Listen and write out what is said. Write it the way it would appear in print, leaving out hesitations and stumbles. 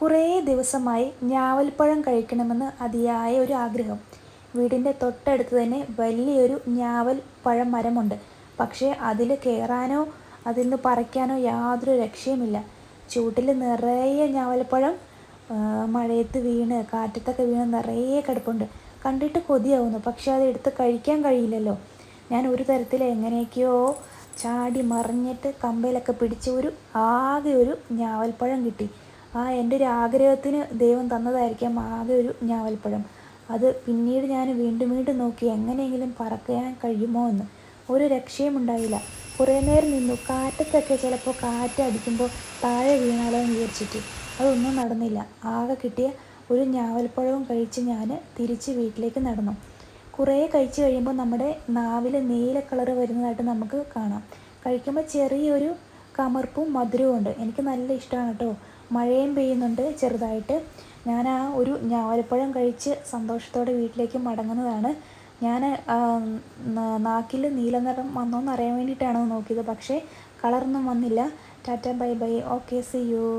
കുറേ ദിവസമായി ഞാവൽപ്പഴം കഴിക്കണമെന്ന് അതിയായ ഒരു ആഗ്രഹം. വീടിൻ്റെ തൊട്ടടുത്ത് തന്നെ വലിയൊരു ഞാവൽ പഴം മരമുണ്ട്. പക്ഷേ അതിൽ കയറാനോ അതിൽ നിന്ന് പറിക്കാനോ യാതൊരു രക്ഷയുമില്ല. ചൂട്ടിൽ നിറയെ ഞാവൽപ്പഴം മഴയത്ത് വീണ് കാറ്റത്തൊക്കെ വീണ് നിറയെ കിടപ്പുണ്ട്. കണ്ടിട്ട് കൊതിയാവുന്നു, പക്ഷേ അത് എടുത്ത് കഴിക്കാൻ കഴിയില്ലല്ലോ. ഞാൻ ഒരു തരത്തിൽ എങ്ങനെയൊക്കെയോ ചാടി മറിഞ്ഞിട്ട് കമ്പയിലൊക്കെ പിടിച്ച് ആകെ ഒരു ഞാവൽപ്പഴം കിട്ടി. എൻ്റെ ഒരു ആഗ്രഹത്തിന് ദൈവം തന്നതായിരിക്കാം ആകെ ഒരു ഞാവൽപ്പഴം. അത് പിന്നീട് ഞാൻ വീണ്ടും വീണ്ടും നോക്കി എങ്ങനെയെങ്കിലും പറക്കാൻ കഴിയുമോ എന്ന്. ഒരു രക്ഷയും ഉണ്ടായില്ല. കുറേ നേരം നിന്നു. കാറ്റത്തൊക്കെ ചിലപ്പോൾ കാറ്റ് അടിക്കുമ്പോൾ താഴെ വീണാലോ എന്ന് വിചാരിച്ചിട്ട് അതൊന്നും നടന്നില്ല. ആകെ കിട്ടിയ ഒരു ഞാവൽപ്പഴവും കഴിച്ച് ഞാൻ തിരിച്ച് വീട്ടിലേക്ക് നടന്നു. കുറേ കഴിച്ച് കഴിയുമ്പോൾ നമ്മുടെ നാവിൽ നീല കളറ് വരുന്നതായിട്ട് നമുക്ക് കാണാം. കഴിക്കുമ്പോൾ ചെറിയൊരു കമർപ്പും മധുരവും ഉണ്ട്. എനിക്ക് നല്ല ഇഷ്ടമാണ് കേട്ടോ. മഴയും പെയ്യുന്നുണ്ട് ചെറുതായിട്ട്. ഞാൻ ഒരു ഞാവൽപ്പഴം കഴിച്ച് സന്തോഷത്തോടെ വീട്ടിലേക്ക് മടങ്ങുന്നതാണ്. ഞാൻ നാക്കിൽ നീല നിറം വന്നോന്ന് അറിയാൻ വേണ്ടിയിട്ടാണ് നോക്കിയത്. പക്ഷേ കളറൊന്നും വന്നില്ല. Tata bye bye. Okay, see U.